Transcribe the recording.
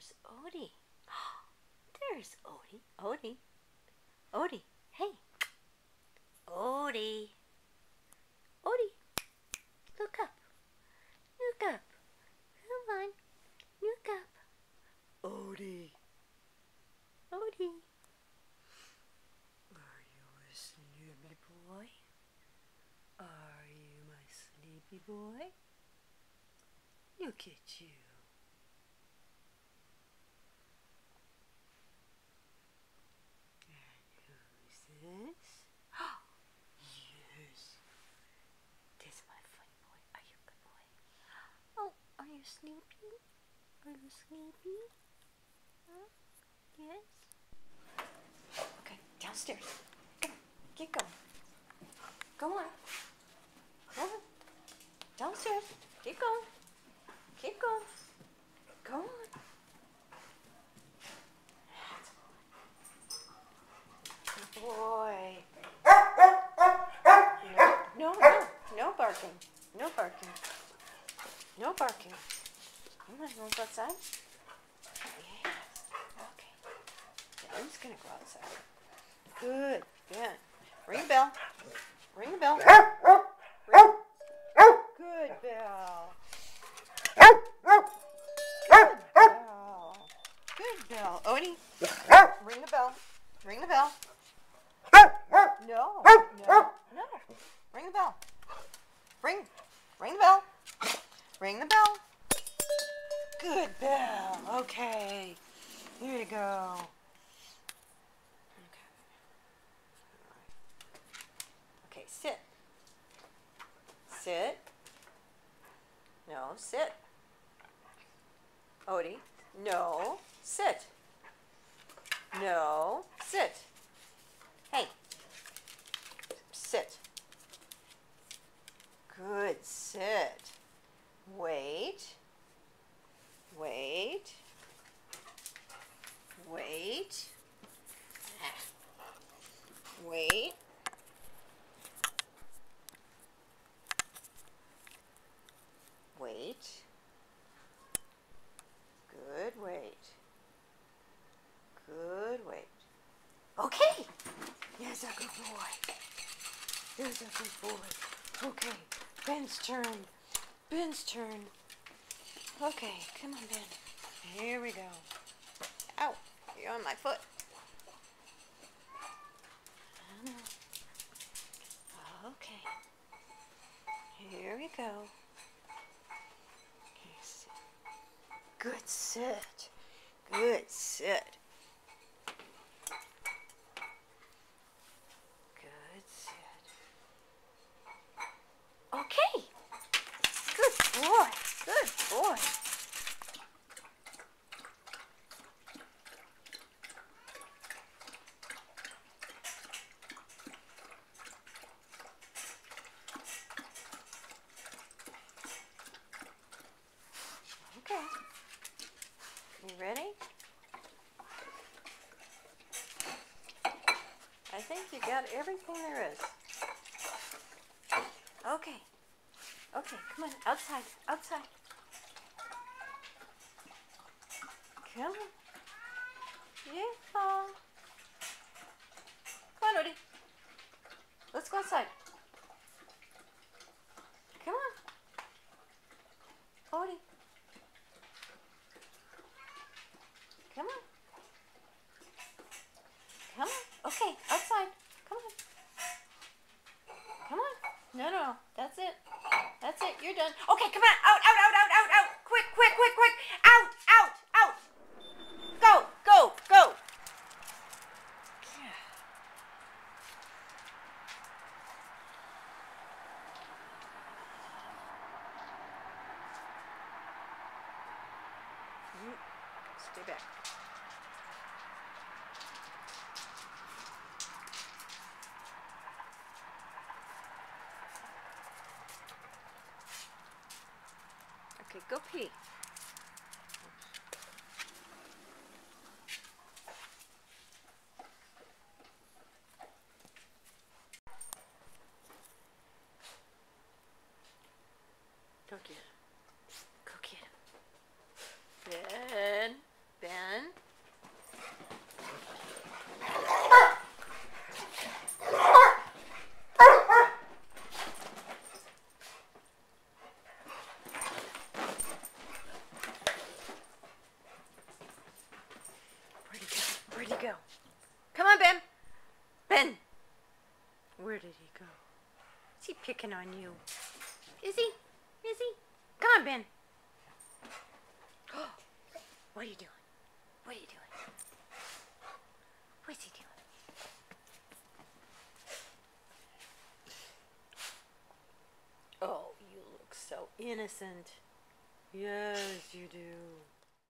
Where's Odie? There's Odie. Odie. Odie. Hey. Odie. Odie. Look up. Look up. Come on. Look up. Odie. Odie. Are you a sleepy boy? Are you my sleepy boy? Look at you. And who's this? Yes. This is my funny boy. Are you a good boy? Oh, are you sleepy? Are you sleepy? Huh? Yes? Okay, downstairs. Come on, get going. Go on. Go on. Downstairs. Keep going. Keep going. Go on. Good boy. No barking. No barking. No barking. Come on, you want to go outside? Yes. Okay. Ben's gonna go outside. Good, Ben. Ring the bell. Ring the bell. Ring. Good bell. Good bell. Good bell. Odie, ring the bell. Ring the bell. No. Ring the bell. Ring the bell. Ring the bell. Good bell. Okay. Here you go. Okay, sit. Sit. No, sit. Odie, no, sit. No, sit. Hey, sit. Good, sit. Wait. Wait. Wait. Wait. Wait. Good, wait. Good, wait. Okay. There's a good boy. There's a good boy. Okay. Ben's turn. Ben's turn. Okay, come on, Ben. Here we go. Ow, you're on my foot. Okay. Here we go. Okay, sit. Good sit. Good sit. Good sit. Okay. Good boy. Good boy. Okay. You ready? I think you got everything there is. Okay. Okay, come on. Outside. Outside. Come on. Yeah. Come on, Odie. Let's go outside. Come on. Odie. Come on. Come on. Okay, outside. Come on. Come on. No. That's it. That's it. You're done. Okay, come on. Out. Quick. Out. Go. Stay back. Okay, go pee. Go get him. Ben. picking on you. Is he? Is he? Come on, Ben. What are you doing? What are you doing? What's he doing? Oh, you look so innocent. Yes, you do.